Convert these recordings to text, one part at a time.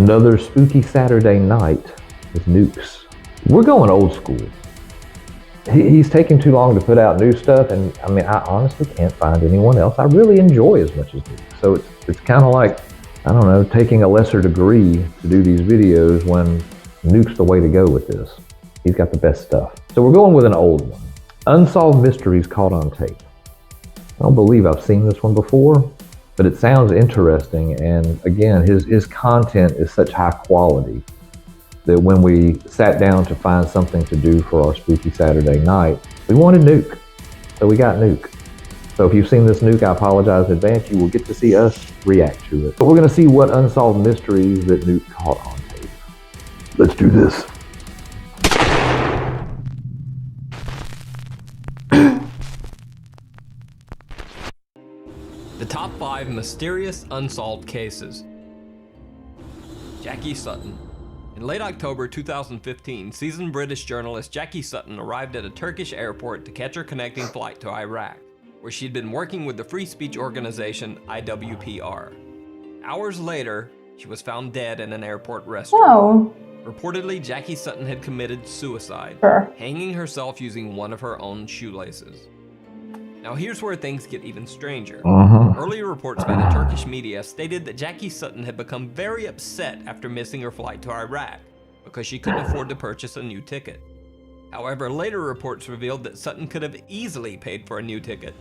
Another spooky Saturday night with Nukes. We're going old school. He's taking too long to put out new stuff, and I mean, I honestly can't find anyone else I really enjoy as much as Nukes. So it's kind of like, I don't know, taking a lesser degree to do these videos when Nuke's the way to go with this. He's got the best stuff. So we're going with an old one. Unsolved Mysteries Caught on Tape. I don't believe I've seen this one before, but it sounds interesting, and again, his content is such high quality that when we sat down to find something to do for our spooky Saturday night, we wanted Nuke, so we got Nuke. So if you've seen this Nuke, I apologize in advance. You will get to see us react to it. But we're gonna see what unsolved mysteries that Nuke caught on tape. Let's do this. The top 5 mysterious unsolved cases. Jackie Sutton. In late October 2015, seasoned British journalist Jackie Sutton arrived at a Turkish airport to catch her connecting flight to Iraq, where she'd been working with the free speech organization IWPR. Hours later, she was found dead in an airport restroom. Oh. Reportedly, Jackie Sutton had committed suicide, hanging herself using one of her own shoelaces. Now here's where things get even stranger. Earlier reports by the Turkish media stated that Jackie Sutton had become very upset after missing her flight to Iraq because she couldn't afford to purchase a new ticket. However, later reports revealed that Sutton could have easily paid for a new ticket.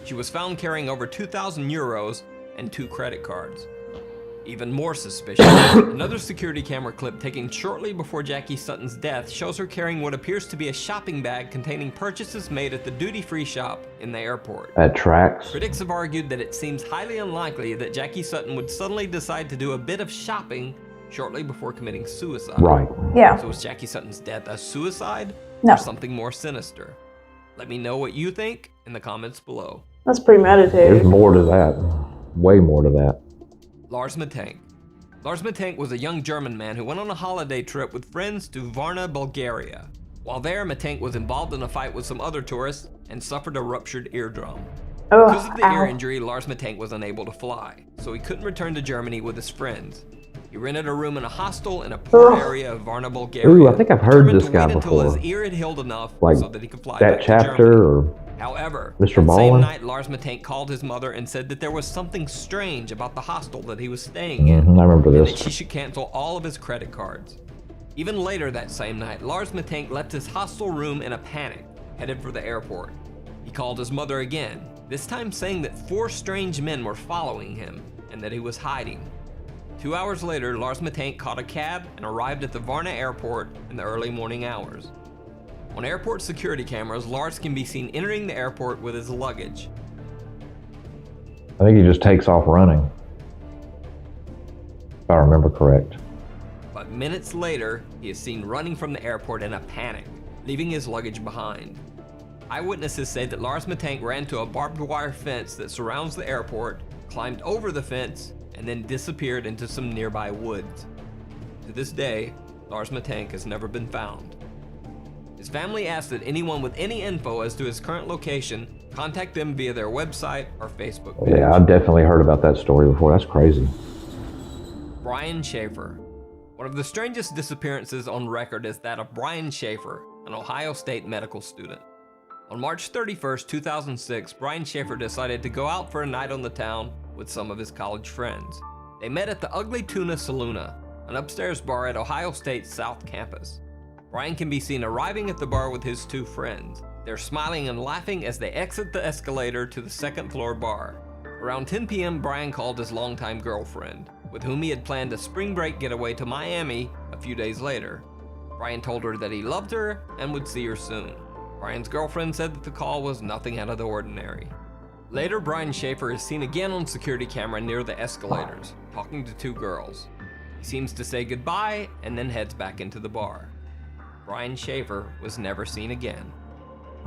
She was found carrying over 2,000 euros and 2 credit cards. Even more suspicious, another security camera clip taken shortly before Jackie Sutton's death shows her carrying what appears to be a shopping bag containing purchases made at the duty-free shop in the airport. That tracks. Critics have argued that it seems highly unlikely that Jackie Sutton would suddenly decide to do a bit of shopping shortly before committing suicide. Right. Yeah. So was Jackie Sutton's death a suicide? No. Or something more sinister? Let me know what you think in the comments below. That's premeditated. There's more to that. Way more to that. Lars Matank. Lars Matank was a young German man who went on a holiday trip with friends to Varna, Bulgaria. While there, Matank was involved in a fight with some other tourists and suffered a ruptured eardrum. Because of the ear injury, Lars Matank was unable to fly, so he couldn't return to Germany with his friends. He rented a room in a hostel in a poor area of Varna, Bulgaria. Ooh, I think I've heard this guy until before. his ear had healed enough Like so that he could fly that back chapter to Germany. or However, Mr. that Baldwin? same night, Lars Matank called his mother and said that there was something strange about the hostel that he was staying in. I remember and this. that she should cancel all of his credit cards. Even later that same night, Lars Matank left his hostel room in a panic, headed for the airport. He called his mother again, this time saying that 4 strange men were following him and that he was hiding. 2 hours later, Lars Matank caught a cab and arrived at the Varna airport in the early morning hours. On airport security cameras, Lars can be seen entering the airport with his luggage. I think he just takes off running, if I remember correct. But minutes later, he is seen running from the airport in a panic, leaving his luggage behind. Eyewitnesses say that Lars Matank ran to a barbed wire fence that surrounds the airport, climbed over the fence, and then disappeared into some nearby woods. To this day, Lars Matank has never been found. His family asked that anyone with any info as to his current location contact them via their website or Facebook page. Yeah, I've definitely heard about that story before. That's crazy. Brian Schaefer. One of the strangest disappearances on record is that of Brian Schaefer, an Ohio State medical student. On March 31st, 2006, Brian Schaefer decided to go out for a night on the town with some of his college friends. They met at the Ugly Tuna Saloona, an upstairs bar at Ohio State's South Campus. Brian can be seen arriving at the bar with his 2 friends. They're smiling and laughing as they exit the escalator to the 2nd floor bar. Around 10 p.m., Brian called his longtime girlfriend, with whom he had planned a spring break getaway to Miami a few days later. Brian told her that he loved her and would see her soon. Brian's girlfriend said that the call was nothing out of the ordinary. Later, Brian Schaefer is seen again on security camera near the escalators, talking to 2 girls. He seems to say goodbye and then heads back into the bar. Brian Schaefer was never seen again.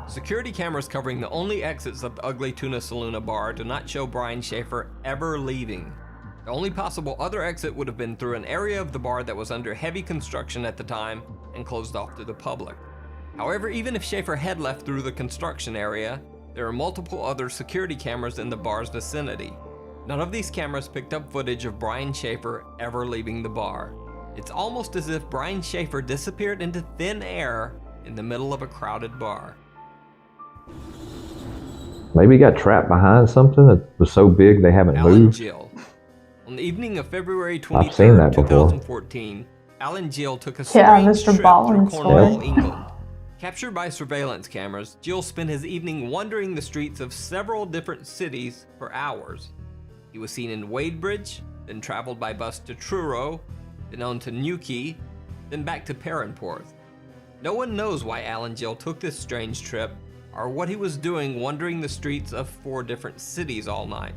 Security cameras covering the only exits of the Ugly Tuna Saloona bar do not show Brian Schaefer ever leaving. The only possible other exit would have been through an area of the bar that was under heavy construction at the time and closed off to the public. However, even if Schaefer had left through the construction area, there are multiple other security cameras in the bar's vicinity. None of these cameras picked up footage of Brian Schaefer ever leaving the bar. It's almost as if Brian Schaefer disappeared into thin air in the middle of a crowded bar. Maybe he got trapped behind something that was so big they haven't Alan moved. Gill. On the evening of February I've seen 23, that before. 2014, Alan Gill took a strange Mr. trip through Baldwin's Cornwall, story. England. Captured by surveillance cameras, Gill spent his evening wandering the streets of several different cities for hours. He was seen in Wadebridge, then traveled by bus to Truro, then on to Newquay, then back to Perranporth. No one knows why Alan Gill took this strange trip or what he was doing wandering the streets of 4 different cities all night.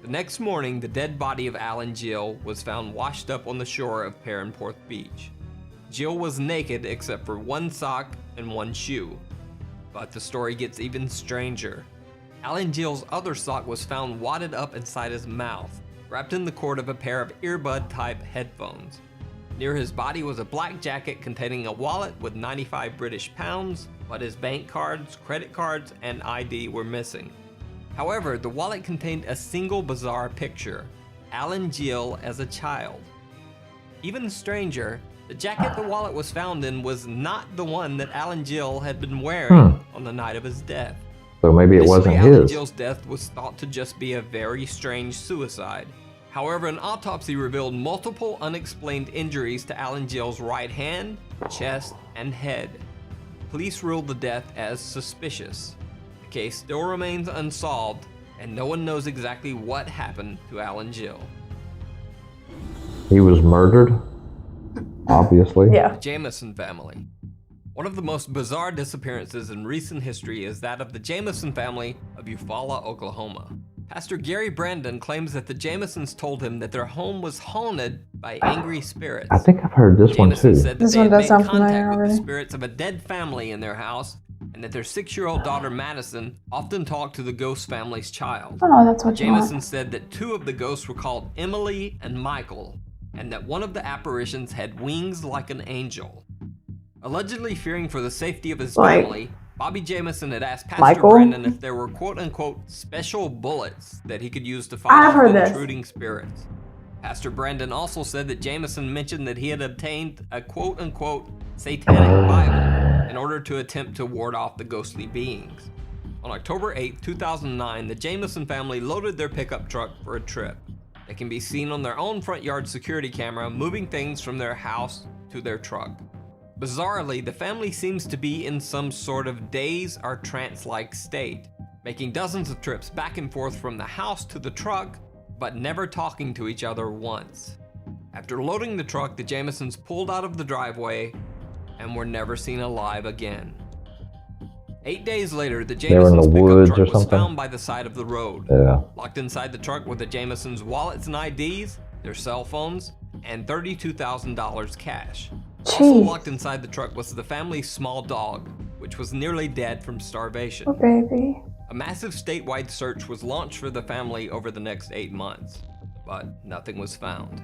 The next morning, the dead body of Alan Gill was found washed up on the shore of Perranporth Beach. Gill was naked except for 1 sock and 1 shoe. But the story gets even stranger. Alan Gill's other sock was found wadded up inside his mouth, wrapped in the cord of a pair of earbud-type headphones. Near his body was a black jacket containing a wallet with 95 British pounds, but his bank cards, credit cards, and ID were missing. However, the wallet contained a single bizarre picture: Alan Gill as a child. Even stranger, the jacket the wallet was found in was not the one that Alan Gill had been wearing on the night of his death. So maybe it wasn't Alan his. Gill's death was thought to just be a very strange suicide. However, an autopsy revealed multiple unexplained injuries to Alan Gill's right hand, chest, and head. Police ruled the death as suspicious. The case still remains unsolved, and no one knows exactly what happened to Alan Gill. He was murdered, obviously. Yeah. The Jamison family. One of the most bizarre disappearances in recent history is that of the Jamison family of Eufaula, Oklahoma. Pastor Gary Brandon claims that the Jamisons told him that their home was haunted by angry spirits. I think I've heard this one Jamison too. said that This they one had does made sound contact familiar with the already. spirits of a dead family in their house, and that their 6-year-old daughter Madison often talked to the ghost family's child. Oh, that's what you Jamison want. said that 2 of the ghosts were called Emily and Michael, and that one of the apparitions had wings like an angel. Allegedly fearing for the safety of his Like, family, Bobby Jamison had asked Pastor Michael? Brandon if there were quote-unquote special bullets that he could use to fight I've off heard the this. intruding spirits. Pastor Brandon also said that Jamison mentioned that he had obtained a quote-unquote satanic Bible in order to attempt to ward off the ghostly beings. On October 8, 2009, the Jamison family loaded their pickup truck for a trip. They can be seen on their own front yard security camera moving things from their house to their truck. Bizarrely, the family seems to be in some sort of daze or trance-like state, making dozens of trips back and forth from the house to the truck, but never talking to each other once. After loading the truck, the Jamisons pulled out of the driveway and were never seen alive again. 8 days later, the were in the Jamisons' pickup woods truck or was something? found by the side of the road. Yeah. Locked inside the truck were the Jamisons' wallets and IDs, their cell phones, and $32,000 cash. Also Jeez. locked inside the truck was the family's small dog, which was nearly dead from starvation. Oh, baby. A massive statewide search was launched for the family over the next 8 months, but nothing was found.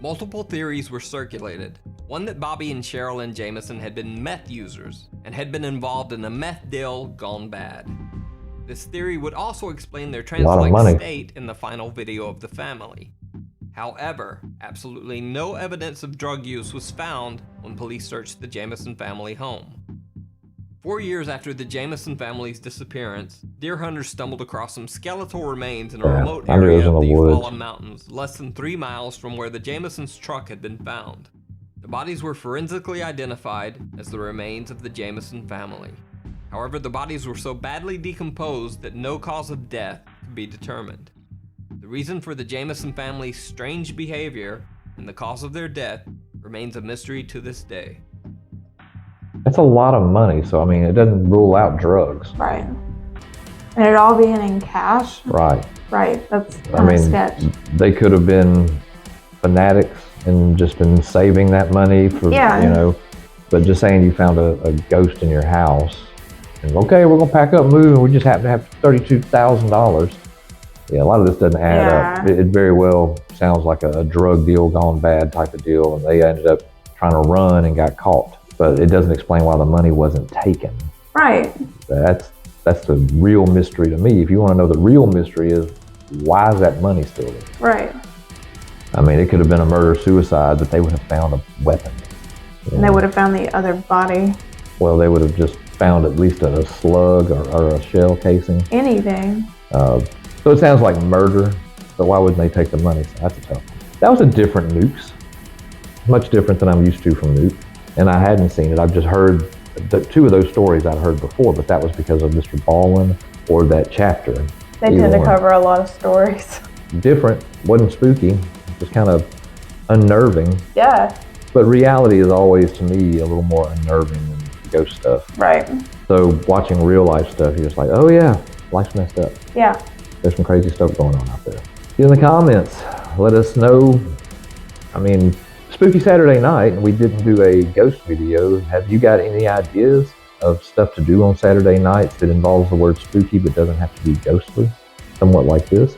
Multiple theories were circulated. One that Bobby and Sherilyn Jamison had been meth users and had been involved in a meth deal gone bad. This theory would also explain their lot of trance-like money. state in the final video of the family. However, absolutely no evidence of drug use was found when police searched the Jamison family home. 4 years after the Jamison family's disappearance, deer hunters stumbled across some skeletal remains in a Yeah, remote I knew it area was of in the the woods. Eufaula Mountains, less than 3 miles from where the Jamisons' truck had been found. The bodies were forensically identified as the remains of the Jamison family. However, the bodies were so badly decomposed that no cause of death could be determined. The reason for the Jamison family's strange behavior and the cause of their death remains a mystery to this day. That's a lot of money, so I mean, it doesn't rule out drugs. Right. And it all being in cash? Right. Right. That's I kind of mean, sketch. they could have been fanatics and just been saving that money for, Yeah. you know, but just saying you found a ghost in your house and, okay, we're going to pack up and move, and we just happen to have $32,000. Yeah, a lot of this doesn't add up. Yeah. It very well sounds like a drug deal gone bad type of deal, and they ended up trying to run and got caught. But it doesn't explain why the money wasn't taken. Right. That's the real mystery to me. If you want to know the real mystery is, why is that money still there? Right. I mean, it could have been a murder-suicide, but they would have found a weapon. And they would have found the other body. Well, they would have just found at least a slug or a shell casing. Anything. So it sounds like murder, so why wouldn't they take the money? So that's a tough one. That was a different Nukes. Much different than I'm used to from Nuke. And I hadn't seen it. I've just heard, two of those stories I'd heard before, but that was because of Mr. Baldwin or that chapter. They tend to cover a lot of stories. Different, wasn't spooky, just kind of unnerving. Yeah. But reality is always, to me, a little more unnerving than ghost stuff. Right. So watching real life stuff, you're just like, oh yeah, life's messed up. Yeah. There's some crazy stuff going on out there. Get in the comments. Let us know. I mean, Spooky Saturday night, and we didn't do a ghost video. Have you got any ideas of stuff to do on Saturday nights that involves the word spooky but doesn't have to be ghostly? Somewhat like this.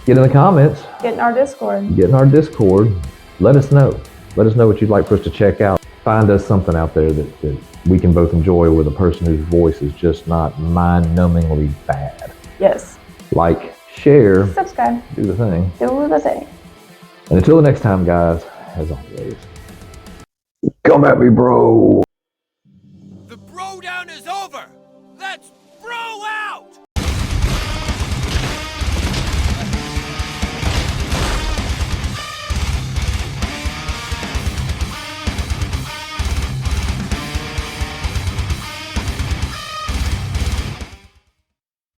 Get in the comments. Get in our Discord. Get in our Discord. Let us know. Let us know what you'd like for us to check out. Find us something out there that we can both enjoy with a person whose voice is just not mind-numbingly bad. Yes. Like, share, Subscribe. do the thing. Do the thing. And until the next time, guys, as always, come at me, bro.